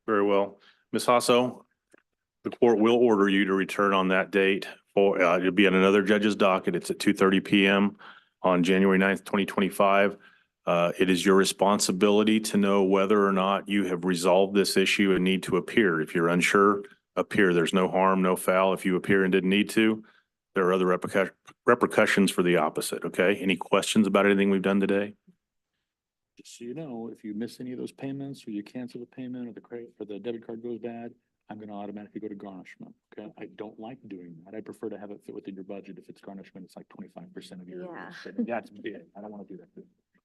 Very well. Ms. Hasso, the court will order you to return on that date for, it'll be on another judge's docket. It's at 2:30 PM on January 9th, 2025. It is your responsibility to know whether or not you have resolved this issue and need to appear. If you're unsure, appear. There's no harm, no foul. If you appear and didn't need to, there are other repercussions for the opposite, okay? Any questions about anything we've done today? Just so you know, if you miss any of those payments or you cancel the payment or the credit or the debit card goes bad, I'm gonna automatically go to garnishment. Okay, I don't like doing that. I prefer to have it fit within your budget. If it's garnishment, it's like 25% of your. Yeah. Yeah, it's big. I don't want to do that.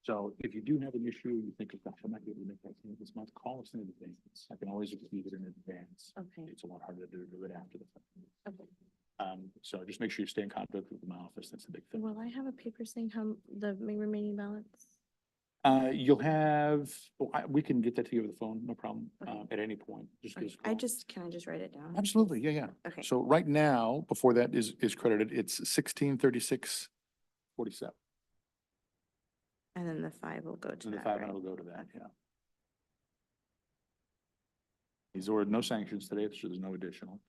So if you do have an issue, you think, oh, gosh, I might be able to make that payment this month, call us in advance. I can always receive it in advance. Okay. It's a lot harder to do it after the fact. Okay. So just make sure you stay in contact with my office. That's a big thing. Will I have a paper saying how the remaining balance? You'll have, we can get that to you over the phone, no problem, Okay. at any point. Just give us a I call. can I just write it down? Absolutely, yeah, yeah. Okay. So right now, before that is credited, it's 1636.47. And then the 5 will go to And the that, 500 right? will go to that, yeah. He's ordered no sanctions today, so there's no additional.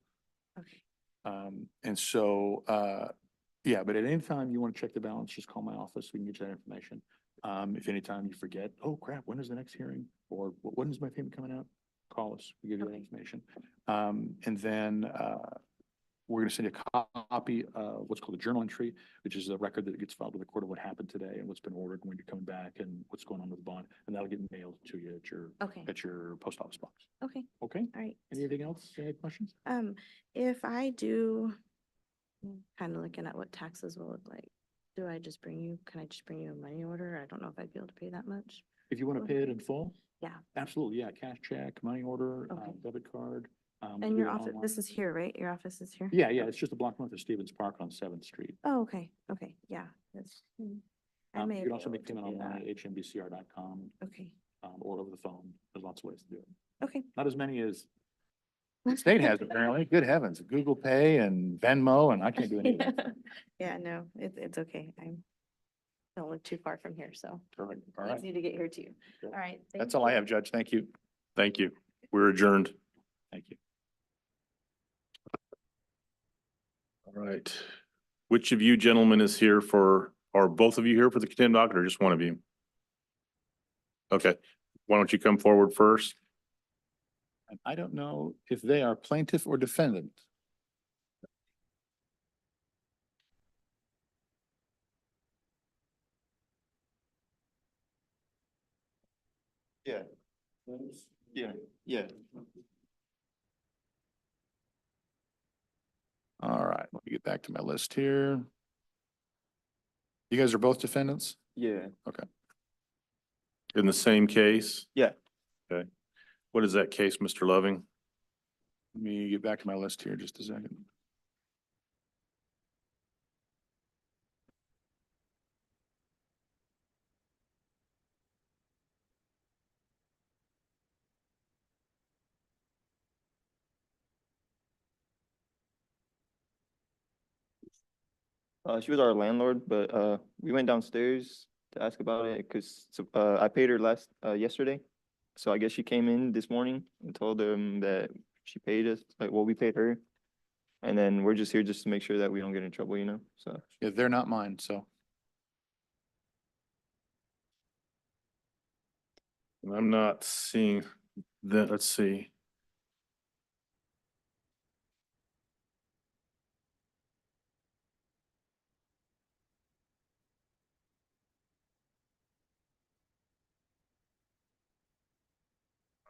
Okay. And so, yeah, but at any time you want to check the balance, just call my office. We can get you that information. If anytime you forget, oh crap, when is the next hearing? Or when is my payment coming out? Call us. We give you that Okay. information. And then, we're gonna send you a copy of what's called a journal entry, which is a record that gets filed with the court of what happened today and what's been ordered, when you're coming back and what's going on with the bond. And that'll get mailed to you Okay. at your post office box. Okay. Okay? All right. Anything else? Any questions? If I do, kind of looking at what taxes will look like, can I just bring you a money order? I don't know if I'd be able to pay that much. If you want to pay it in full? Yeah. Absolutely, yeah. Cash check, money order, Okay. debit card. And your office, this is here, right? Your office is here? Yeah, yeah, it's just a block north of Stevens Park on 7th Street. Oh, okay. Okay. Yeah. That's, I may You be can also able make to payment do online that. at hmbcr.com, Okay. or over the phone. There's lots of ways to do it. Okay. Not as many as the state has apparently. Good heavens, Google Pay and Venmo, and I can't do any of that. Yeah, no, it's okay. I don't live too far from here, so Perfect. All right. easy to get here too. Good. All right. That's thank all I you. have, Judge. Thank you. Thank you. We're adjourned. Thank you. All right. Which of you gentlemen is here for, are both of you here for the contempt docket or just one of you? Okay. Why don't you come forward first? And I don't know if they are plaintiff or defendant. Yeah. Yeah, yeah. All right, let me get back to my list here. You guys are both defendants? Yeah. In the same case? Yeah. Okay. What is that case, Mr. Loving? Let me get back to my list here just a second. She was our landlord, but we went downstairs to ask about it because I paid her yesterday. So I guess she came in this morning and told them that she paid us, like, well, we paid her. And then we're just here just to make sure that we don't get in trouble, you know, so. Yeah, they're not mine, so. I'm not seeing that. Let's see.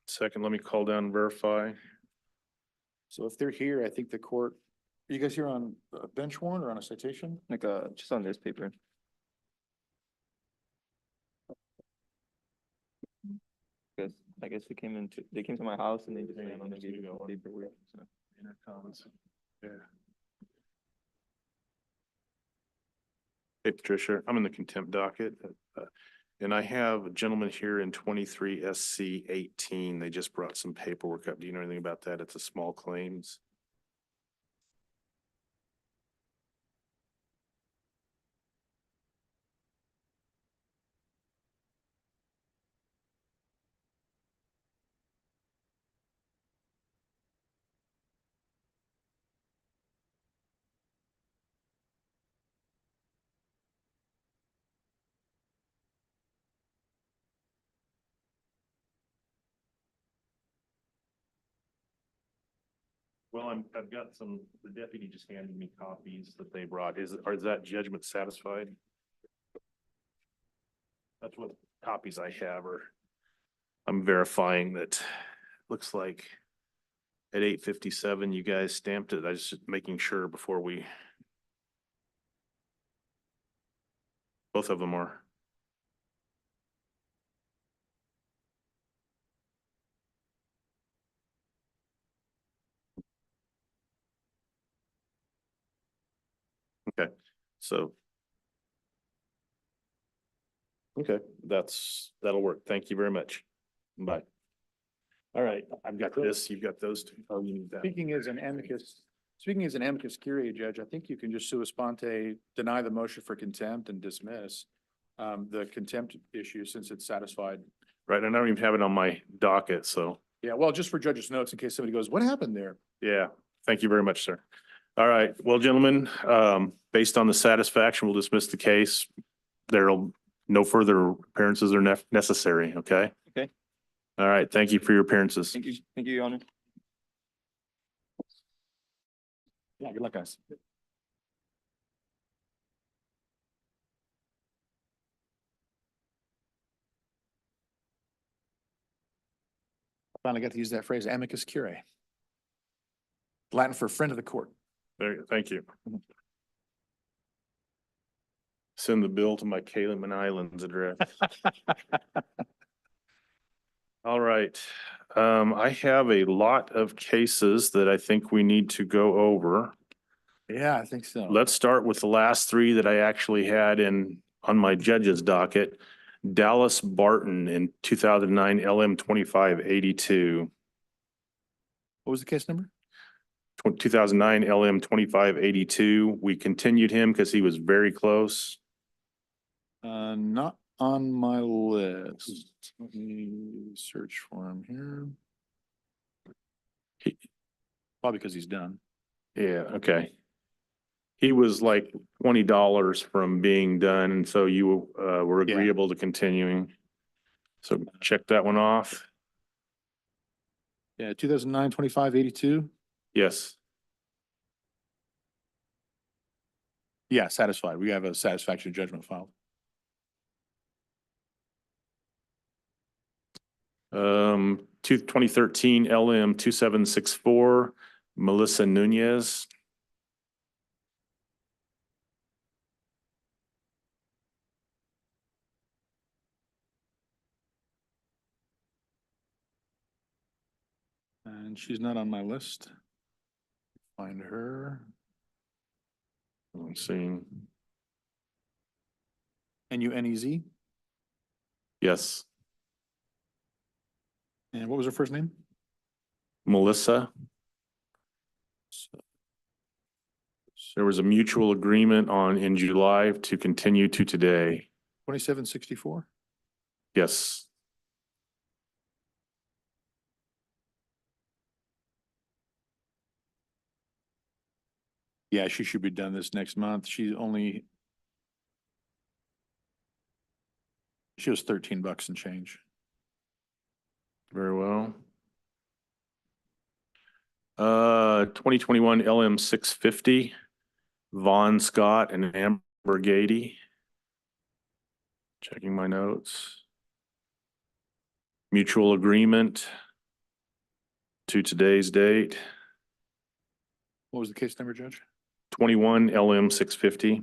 Second, let me call down and verify. So if they're here, I think the court, are you guys here on a bench warrant or on a citation? Like, just on this paper. I guess they came to my house and they just gave me the paperwork, so. Yeah. Hey, Patricia, I'm in the contempt docket. And I have a gentleman here in 23 SC 18. They just brought some paperwork up. Do you know anything about that? It's a small claims. Well, I've got some, the deputy just handed me copies that they brought. Is that judgment satisfied? That's what copies I have are. I'm verifying that, looks like at 8:57, you guys stamped it. I was just making sure before we. Both of them are. Okay, so. Okay, that'll work. Thank you very much. Bye. All right, I've got this, you've got those two. Oh, you need that. Speaking as an amicus curiae, Judge, I think you can just sua sponte, deny the motion for contempt and dismiss the contempt issue since it's satisfied. Right, and I don't even have it on my docket, so, Yeah, well, just for judge's notes, in case somebody goes, what happened there? yeah, thank you very much, sir. All right, well, gentlemen, based on the satisfaction, we'll dismiss the case. There'll, no further appearances are necessary, okay? Okay. All right, thank you for your appearances. Thank you, Your Honor. Yeah, good luck, guys. Finally got to use that phrase, amicus curiae. Latin for friend of the court. There, thank you. Send the bill to my Cayman Islands address. All right, I have a lot of cases that I think we need to go over. Yeah, I think so. Let's start with the last three that I actually had on my judge's docket. Dallas Barton in 2009 LM 2582. What was the case number? 2009 LM 2582. We continued him because he was very close. Not on my list. Let me search for him here. He- Probably because he's done. Yeah, okay. He was like $20 from being done, and so you were Yeah. agreeable to continuing. So check that one off. Yeah, 2009 2582. Yes. Yeah, satisfied. We have a satisfaction judgment filed. 2013 LM 2764, Melissa Nunez. And she's not on my list. Find her. Let's see. NUNEZ. Yes, And what was her first name? Melissa. There was a mutual agreement in July to continue to today. 2764. Yes. Yeah, she should be done this next month. She was $13 and change. Very well. 2021 LM 650, Vaughn Scott and Amber Gady. Checking my notes. Mutual agreement to today's date, What was the case number, Judge? 21 LM 650.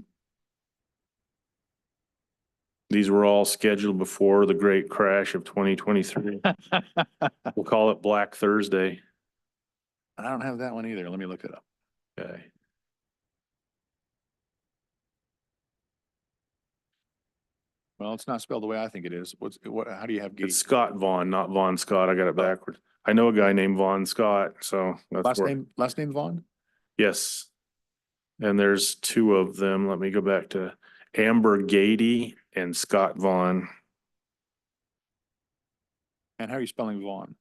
These were all scheduled before the great crash of 2023. We'll call it Black Thursday. I don't have that one either. Let me look it up. Okay. Well, it's not spelled the way I think it is. How do you have It's Gate? Scott Vaughn, not Vaughn Scott. I got it backward. I know a guy named Vaughn Scott, so that's where. Last name Vaughn? Yes. And there's two of them. Let me go back to Amber Gady and Scott Vaughn, And how are you spelling Vaughn?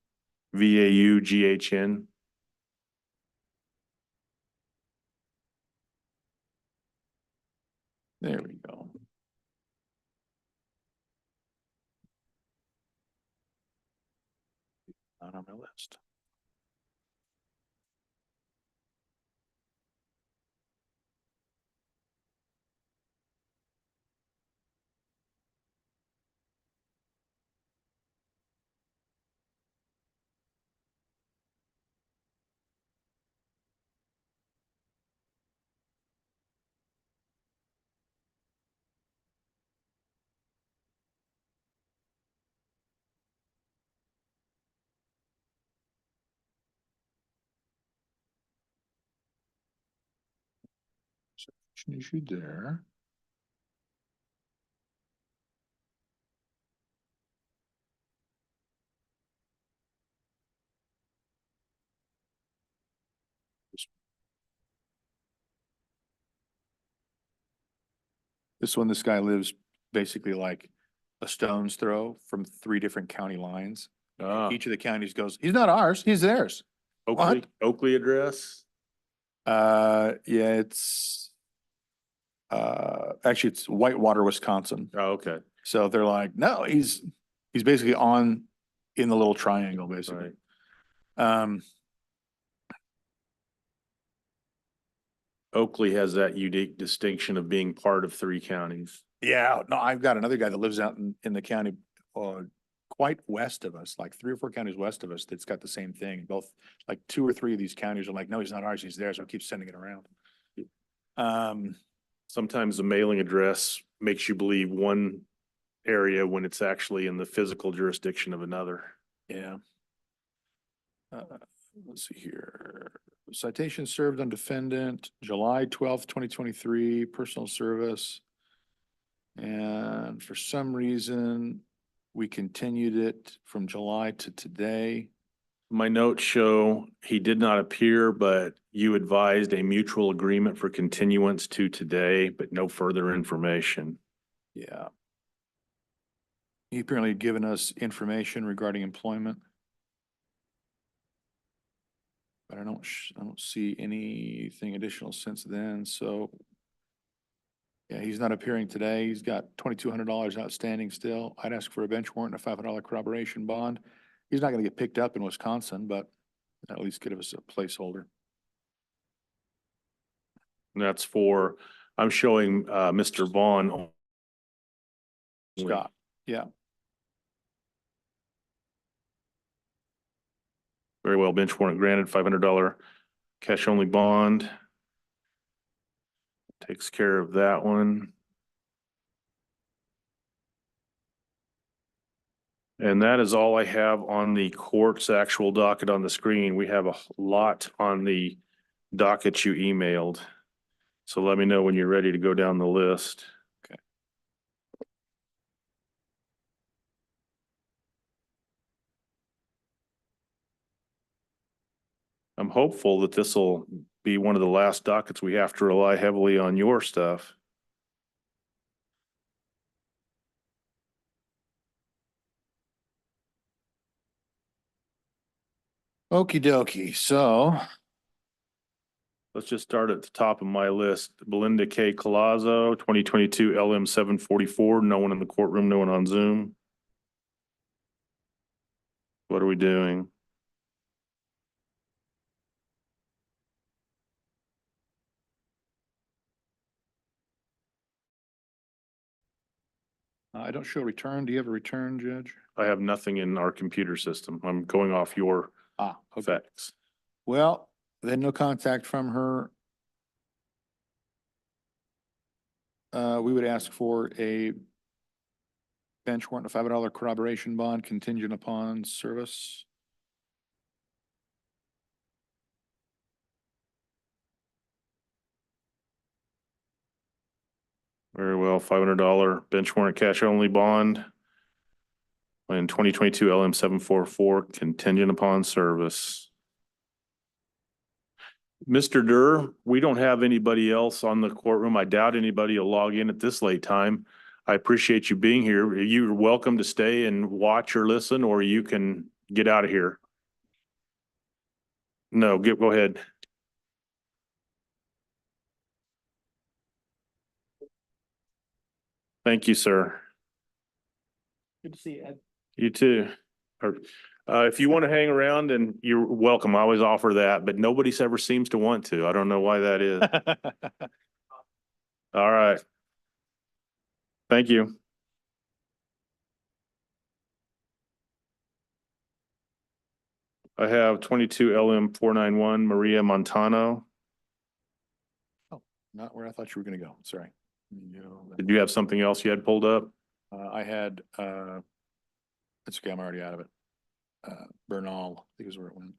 Vaughn. There we go. Not on my list. Issued there. This one, this guy lives basically like a stone's throw from 3 different county lines. Each of the counties goes, he's not ours, he's theirs. Oakley, What? Oakley address? Yeah, actually it's Whitewater, Wisconsin. Oh, okay, So they're like, no, he's basically in the little triangle, basically. right. Um, Oakley has that unique distinction of being part of 3 counties. yeah, no, I've got another guy that lives out in the county, quite west of us, like 3 or 4 counties west of us, that's got the same thing. Both, like 2 or 3 of these counties are like, no, he's not ours, he's theirs. So I keep sending it around. Sometimes the mailing address makes you believe one area when it's actually in the physical jurisdiction of another. Yeah. Let's see here. Citation served on defendant, July 12th, 2023, personal service. And for some reason, we continued it from July to today. My notes show he did not appear, but you advised a mutual agreement for continuance to today, but no further information. Yeah. He apparently had given us information regarding employment. But I don't see anything additional since then, so. Yeah, he's not appearing today. He's got $2,200 outstanding still. I'd ask for a bench warrant and a $500 corroboration bond. He's not gonna get picked up in Wisconsin, but at least give us a placeholder. And that's for, I'm showing Mr. Vaughn. only. Scott, yeah. Very well, bench warrant granted, $500 cash only bond. Takes care of that one. And that is all I have on the court's actual docket on the screen. We have a lot on the docket you emailed. So let me know when you're ready to go down the list. Okay. I'm hopeful that this will be one of the last dockets we have to rely heavily on your stuff. Okie dokie, so Let's just start at the top of my list. Belinda K. Colazzo, 2022 LM 744. No one in the courtroom, no one on Zoom. What are we doing? I don't show return. Do you have a return, Judge? I have nothing in our computer system. I'm going off your Okay. effects. Well, then no contact from her. We would ask for a bench warrant, a $500 corroboration bond contingent upon service. Very well, $500 bench warrant cash only bond. And 2022 LM 744 contingent upon service. Mr. Durr, we don't have anybody else on the courtroom. I doubt anybody will log in at this late time. I appreciate you being here. You're welcome to stay and watch or listen, or you can get out of here. No, go ahead. Thank you, sir. Good to see you, Ed. You too. If you want to hang around, and you're welcome, I always offer that, but nobody ever seems to want to. I don't know why that is. All right. Thank you. I have 22 LM 491 Maria Montano. Not where I thought you were gonna go, sorry. Did you have something else you had pulled up? I had, it's okay, I'm already out of it. Bernal, I think is where it went.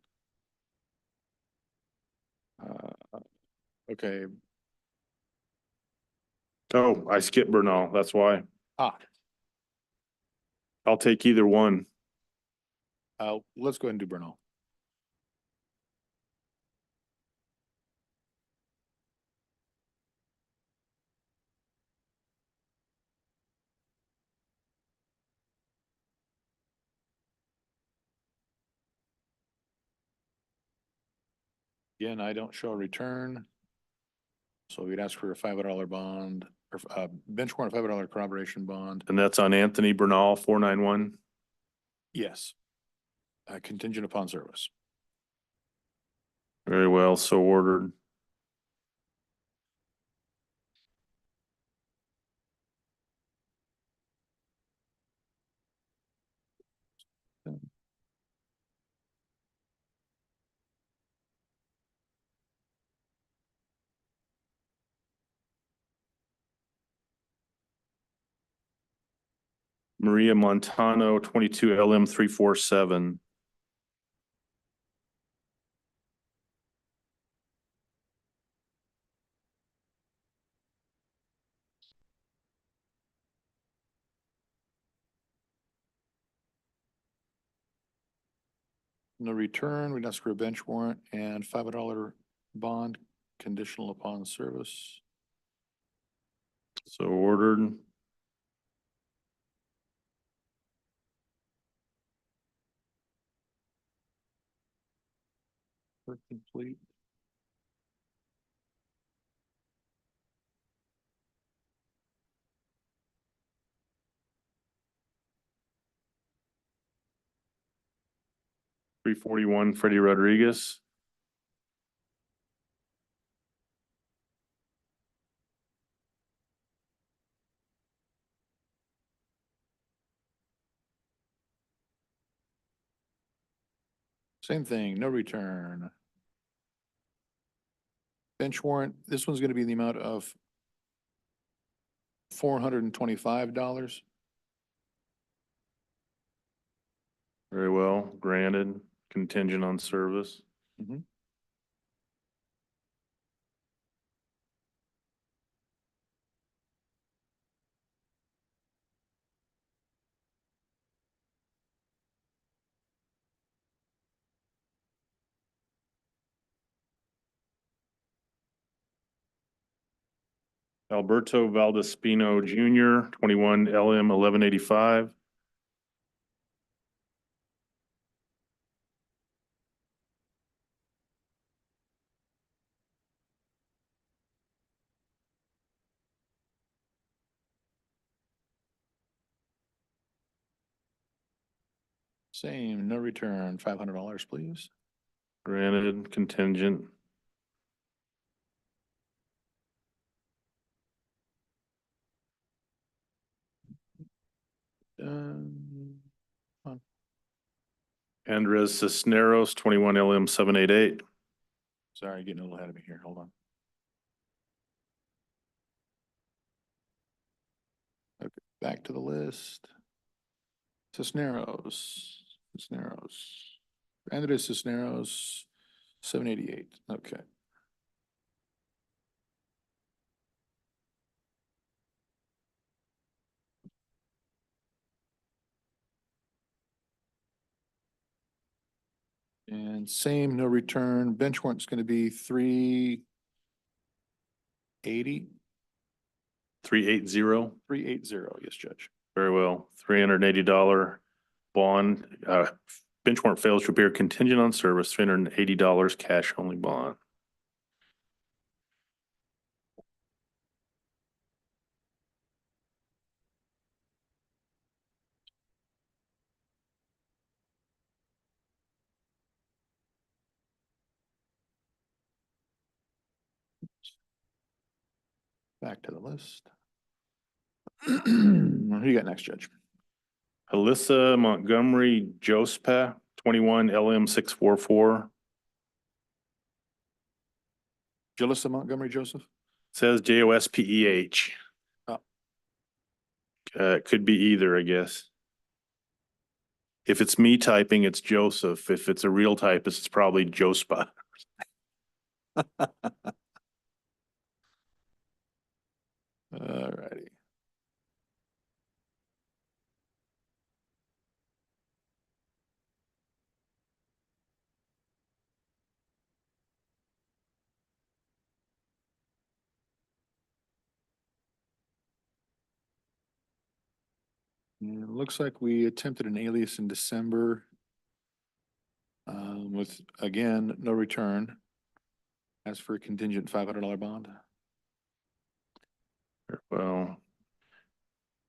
Okay. Oh, I skipped Bernal, that's why. Ah, I'll take either one. let's go ahead and do Bernal. Again, I don't show a return. So we'd ask for a $500 bond or bench warrant $500 corroboration bond. And that's on Anthony Bernal, 491. Yes. Contingent upon service. Very well, so ordered. Maria Montano, 22 LM 347. No return, we'd ask for a bench warrant and $500 bond conditional upon service. So ordered. For complete. $341, Freddie Rodriguez. Same thing, no return. Bench warrant, this one's gonna be in the amount of $425. Very well, granted, contingent on service. Mhm. Alberto Valdespino Jr., 21 LM 1185. Same, no return, $500, please. Granted, contingent. Um, Andres Cisneros, 21 LM 788. Sorry, getting a little ahead of me here, hold on. Okay, back to the list. Cisneros. Andres Cisneros, 788, okay. And same, no return. Bench warrant's gonna be 380. 380. 380, yes, Judge. Very well, $380 bond. Bench warrant fails to appear contingent on service, $380 cash only bond. Back to the list. Who you got next, Judge? Alyssa Montgomery Joseph, 21 LM 644. Jalissa Montgomery Joseph? Says JOSPEH. Oh. It could be either, I guess. If it's me typing, it's Joseph. If it's a real typist, it's probably Jospa. Alrighty. Yeah, it looks like we attempted an alias in December. With, again, no return. As for a contingent $500 bond. Well,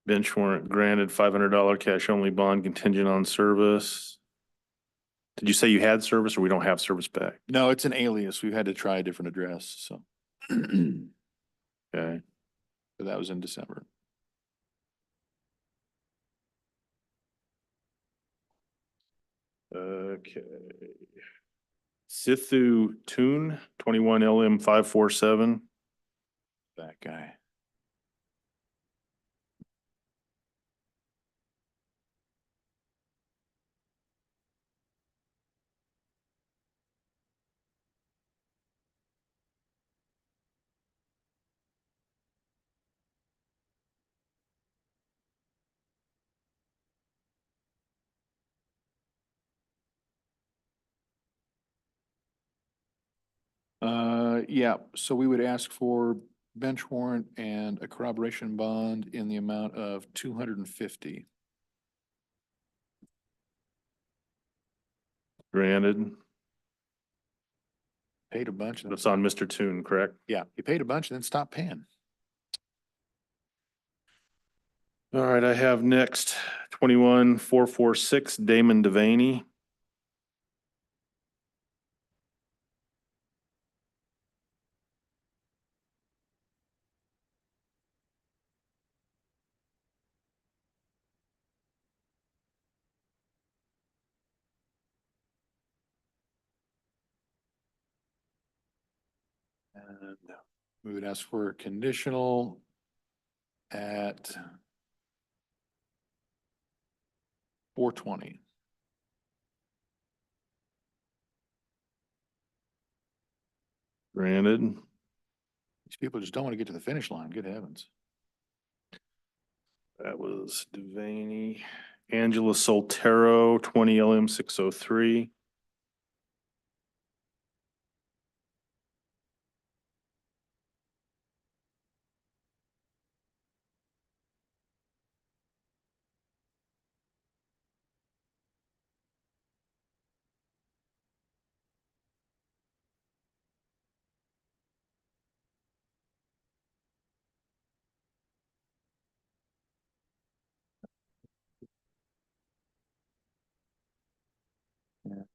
bench warrant granted, $500 cash only bond contingent on service. Did you say you had service or we don't have service back? No, it's an alias. We had to try a different address, so. Okay. But that was in December. Okay. Sithu Tune, 21 LM 547. That guy. Yeah, so we would ask for bench warrant and a corroboration bond in the amount of 250. Granted. Paid a bunch. and then That's on Mr. Tune, correct? Yeah, you paid a bunch and then stopped paying. All right, I have next 21 446 Damon Devaney. And we would ask for a conditional at 420. Granted. These people just don't want to get to the finish line. Good heavens. That was Devaney. Angela Soltero, 20 LM 603.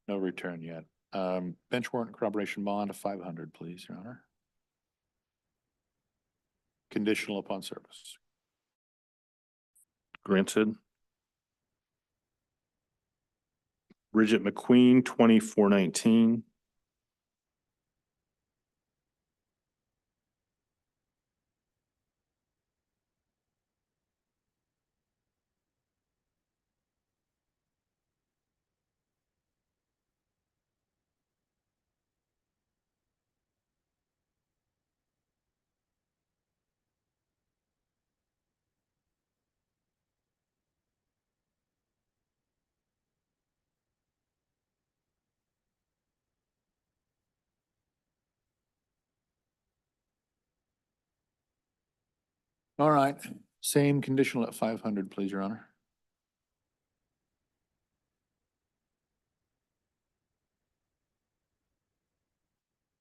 No return yet. Bench warrant corroboration bond of 500, please, Your Honor. Conditional upon service. Granted. Bridget McQueen, 2419. All right, same conditional at 500, please, Your Honor.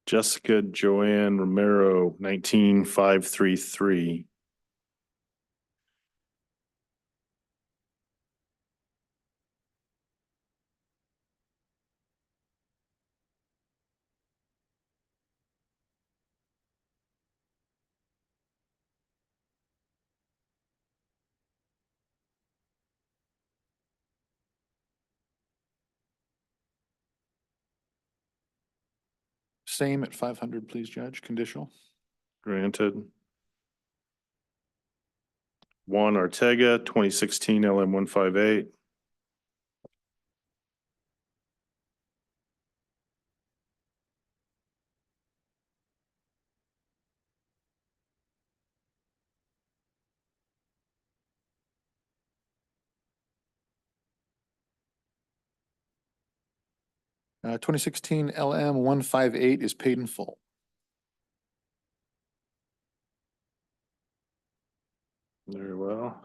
Jessica Joanne Romero, 19533. Same at 500, please, Judge, conditional. Granted. Juan Ortega, 2016 LM 158. Twenty sixteen LM 158 is paid in full. Very well.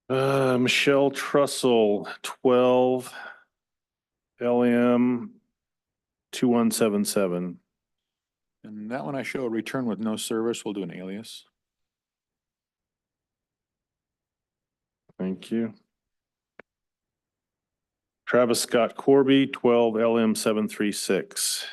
Michelle Trussell, 12 LM 2177. And that one I show a return with no service. We'll do an alias. Thank you. Travis Scott Corby, 12 LM 736.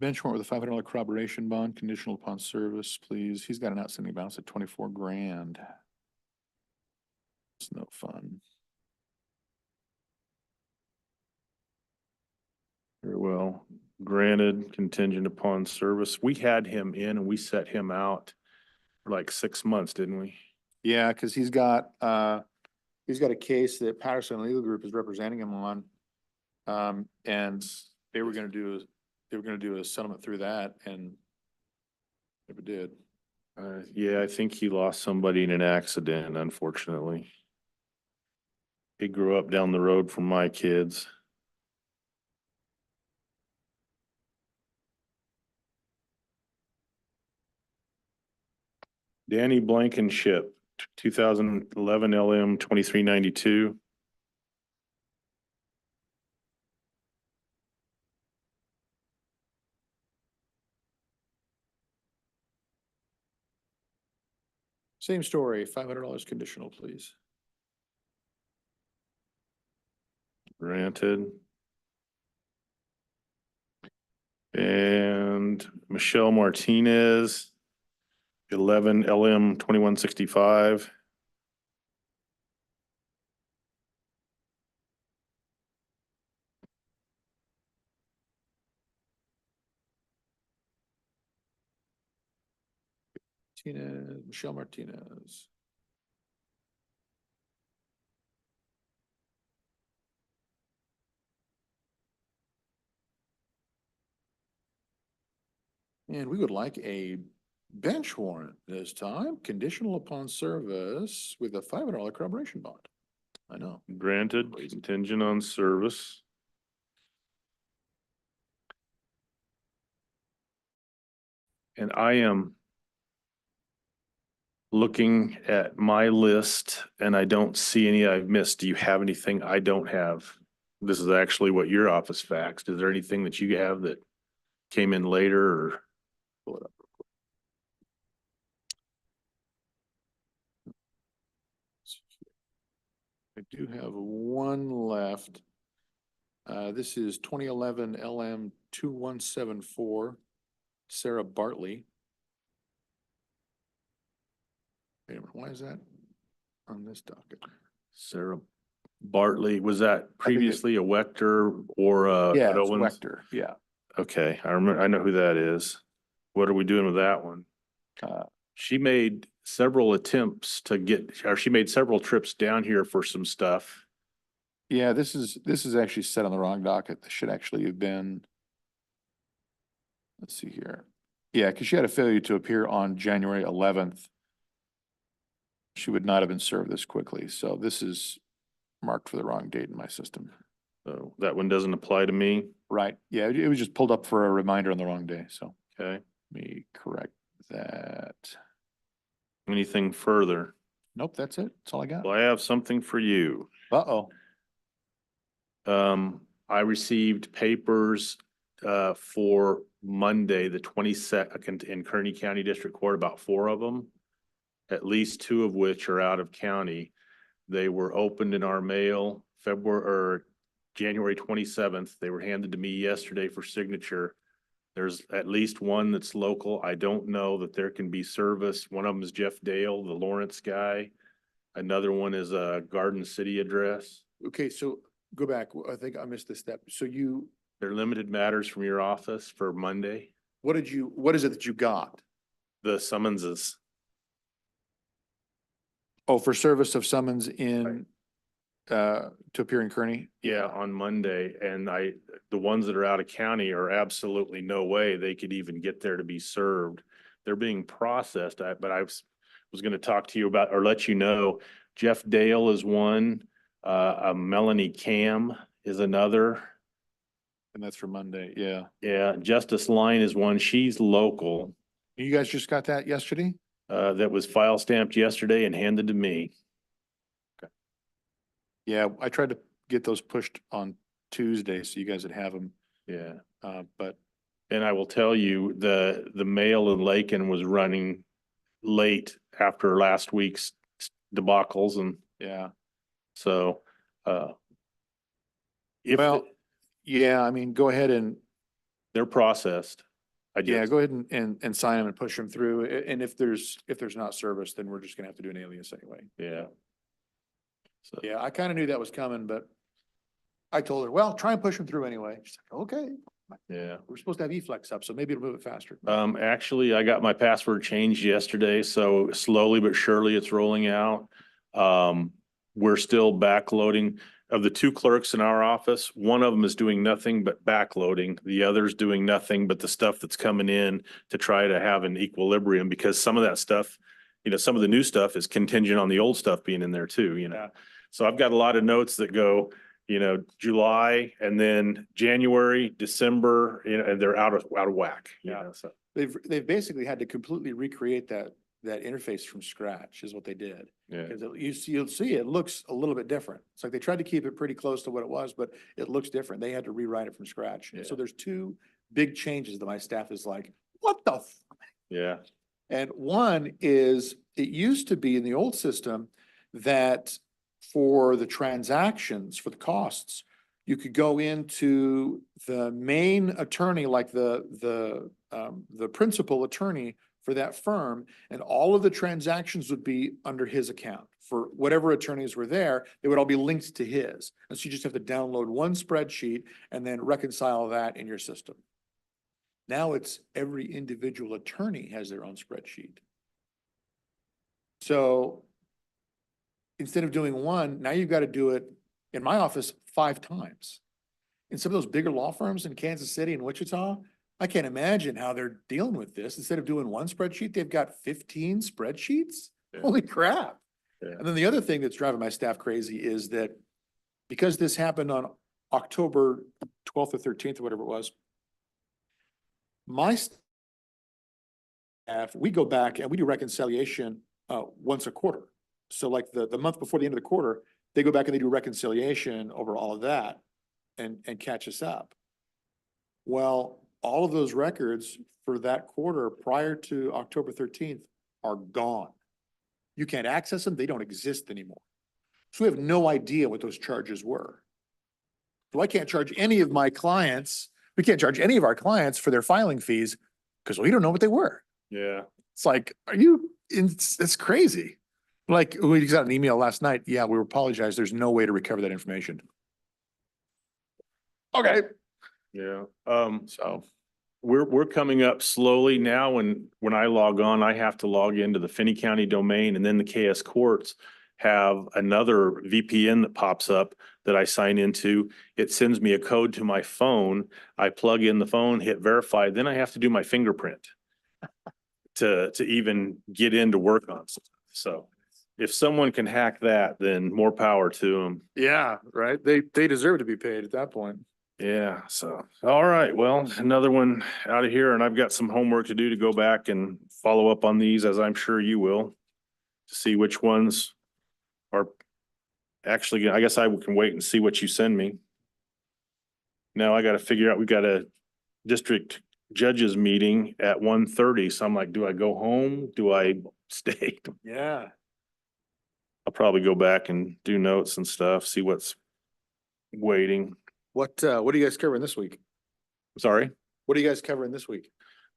Bench warrant with a $500 corroboration bond conditional upon service, please. He's got an outstanding balance at 24 grand. It's no fun. Very well. Granted, contingent upon service. We had him in and we set him out for like 6 months, didn't we? Yeah, because he's got a case that Patterson Legal Group is representing him on. And they were gonna do a settlement through that and never did. Yeah, I think he lost somebody in an accident, unfortunately. He grew up down the road from my kids. Danny Blankenship, 2011 LM 2392. Same story, $500 conditional, please. Granted. And Michelle Martinez, 11 LM 2165. Michelle Martinez. And we would like a bench warrant this time, conditional upon service with a $500 corroboration bond. I know. Granted, contingent on service. And I am looking at my list and I don't see any I've missed. Do you have anything I don't have? This is actually what your office faxed. Is there anything that you have that came in later or? Pull it up. I do have one left. This is 2011 LM 2174, Sarah Bartley. Wait a minute, why is that on this docket? Sarah Bartley, was that previously a Wechter or Yeah, it's Owens? Wechter, yeah. Okay, I remember, I know who that is. What are we doing with that one? Uh, She made several attempts to get, or she made several trips down here for some stuff. Yeah, this is actually set on the wrong docket. This should actually have been. Let's see here. Yeah, because she had a failure to appear on January 11th. She would not have been served this quickly, so this is marked for the wrong date in my system. So that one doesn't apply to me. Right, yeah, it was just pulled up for a reminder on the wrong day, so Okay, let me correct that. anything further? Nope, that's it. That's all I got. Well, I have something for you. Uh-oh. I received papers for Monday, the 22nd in Kearny County District Court, about 4 of them, at least 2 of which are out of county. They were opened in our mail January 27th. They were handed to me yesterday for signature. There's at least one that's local. I don't know that there can be service. One of them is Jeff Dale, the Lawrence guy. Another one is a Garden City address. Okay, so go back. I think I missed this step. So They're limited matters from your office for Monday. what is it that you got? The summonses. Oh, for service of summons in, to appear in Kearny? Yeah, on Monday, and the ones that are out of county are absolutely no way they could even get there to be served. They're being processed, but I was gonna talk to you about, or let you know, Jeff Dale is one, Melanie Cam is another. And that's for Monday, yeah. Yeah, Justice Line is one, she's local, You guys just got that yesterday? that was file stamped yesterday and handed to me. Yeah, I tried to get those pushed on Tuesday, so you guys would have them, Yeah. but And I will tell you, the mail in Lakin was running late after last week's debacles, and yeah. so, if Well, yeah, I mean, go ahead and, they're processed. I yeah, just, go ahead and sign them and push them through. And if there's not service, then we're just gonna have to do an alias anyway. yeah. So, Yeah, I kind of knew that was coming, but I told her, well, try and push them through anyway. She's like, okay, yeah. we're supposed to have E-Flex up, so maybe it'll move it faster. Actually, I got my password changed yesterday, so slowly but surely it's rolling out. We're still backloading. Of the two clerks in our office, one of them is doing nothing but backloading. The other's doing nothing but the stuff that's coming in to try to have an equilibrium, because some of that stuff, some of the new stuff is contingent on the old stuff being in there too, Yeah. So I've got a lot of notes that go, July and then January, December, and they're out of whack. Yeah. So, They've basically had to completely recreate that interface from scratch is what they did. yeah, Because you'll see it looks a little bit different. It's like they tried to keep it pretty close to what it was, but it looks different. They had to rewrite it from scratch. Yeah. So there's two big changes that my staff is like, what the? yeah, And one is, it used to be in the old system that for the transactions, for the costs, you could go into the main attorney, like the principal attorney for that firm, and all of the transactions would be under his account. For whatever attorneys were there, they would all be linked to his. And so you just have to download one spreadsheet and then reconcile that in your system. Now it's every individual attorney has their own spreadsheet. So instead of doing one, now you've got to do it in my office 5 times. In some of those bigger law firms in Kansas City and Wichita, I can't imagine how they're dealing with this. Instead of doing one spreadsheet, they've got 15 spreadsheets. Yeah. Holy crap. Yeah. And then the other thing that's driving my staff crazy is that because this happened on October 12th or 13th or whatever it was, my staff, we go back and we do reconciliation once a quarter. So like the month before the end of the quarter, they go back and they do reconciliation over all of that and catch us up. Well, all of those records for that quarter prior to October 13th are gone. You can't access them. They don't exist anymore. So we have no idea what those charges were. So I can't charge any of my clients. We can't charge any of our clients for their filing fees because we don't know what they were. yeah. It's like, it's crazy. Like, we got an email last night. Yeah, we apologize. There's no way to recover that information. Okay. Yeah. So, We're coming up slowly now. When I log on, I have to log into the Finney County domain, and then the KS courts have another VPN that pops up that I sign into. It sends me a code to my phone. I plug in the phone, hit verify, then I have to do my fingerprint to even get in to work on stuff. So if someone can hack that, then more power to them. yeah, right. They deserve to be paid at that point. Yeah, so, all right, well, another one out of here, and I've got some homework to do to go back and follow up on these, as I'm sure you will, to see which ones are actually, I guess I can wait and see what you send me. Now I gotta figure out, we've got a district judges meeting at 1:30, so I'm like, do I go home? Do I stay? Yeah. I'll probably go back and do notes and stuff, see what's waiting. What are you guys covering this week? Sorry. What are you guys covering this week?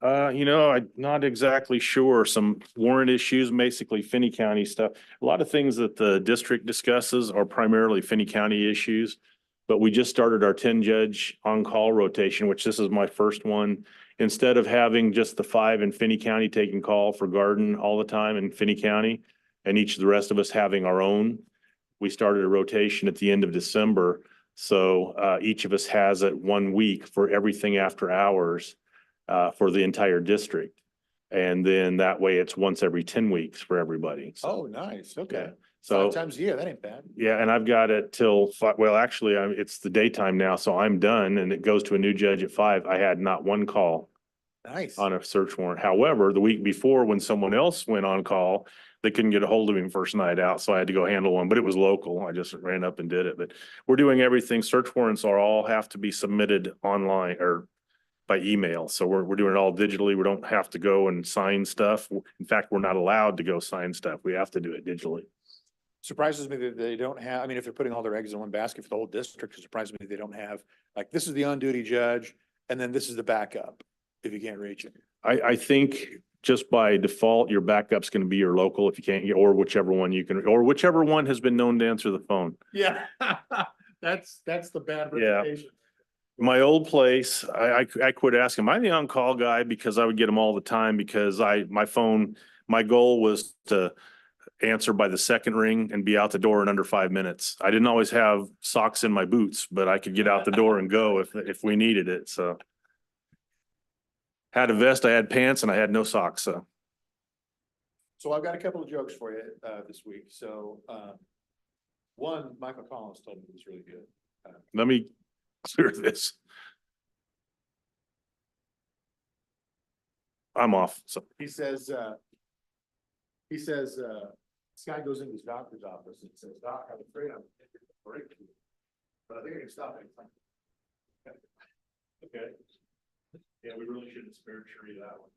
I'm not exactly sure. Some warrant issues, basically Finney County stuff. A lot of things that the district discusses are primarily Finney County issues. But we just started our 10-judge on-call rotation, which this is my first one. Instead of having just the 5 in Finney County taking call for Garden all the time in Finney County, and each of the rest of us having our own, we started a rotation at the end of December. So each of us has it 1 week for everything after hours for the entire district. And then that way it's once every 10 weeks for everybody. So, Oh, nice. Okay. yeah. So, 5 times a year. That ain't bad. yeah, and I've got it till well, actually, it's the daytime now, so I'm done and it goes to a new judge at 5. I had not one call Nice. on a search warrant. However, the week before, when someone else went on call, they couldn't get a hold of him first night out, so I had to go handle one, but it was local. I just ran up and did it. But we're doing everything. Search warrants are all have to be submitted online or by email. So we're doing it all digitally. We don't have to go and sign stuff. In fact, we're not allowed to go sign stuff. We have to do it digitally. Surprises me that they don't have, I mean, if they're putting all their eggs in one basket for the whole district, it surprises me they don't have, like, this is the on-duty judge, and then this is the backup, if you can't reach it. I think just by default, your backup's going to be your local if you can't get, or whichever one you can, or whichever one has been known to answer the phone. Yeah, that's the bad Yeah. reputation. My old place, I quit asking, am I the on-call guy? Because I would get them all the time because my phone, my goal was to answer by the second ring and be out the door in under 5 minutes. I didn't always have socks in my boots, but I could get out the door and go if we needed it, so. Had a vest, I had pants, and I had no socks, so. So I've got a couple of jokes for you, this week. So, one, Michael Collins told me was really good. Let me clear this. I'm off, so. He says, this guy goes into his doctor's office and says, "Doc, I'm afraid I'm breakthrough, but I think I can stop anytime." Okay. Yeah, we really shouldn't spare Sheree that one.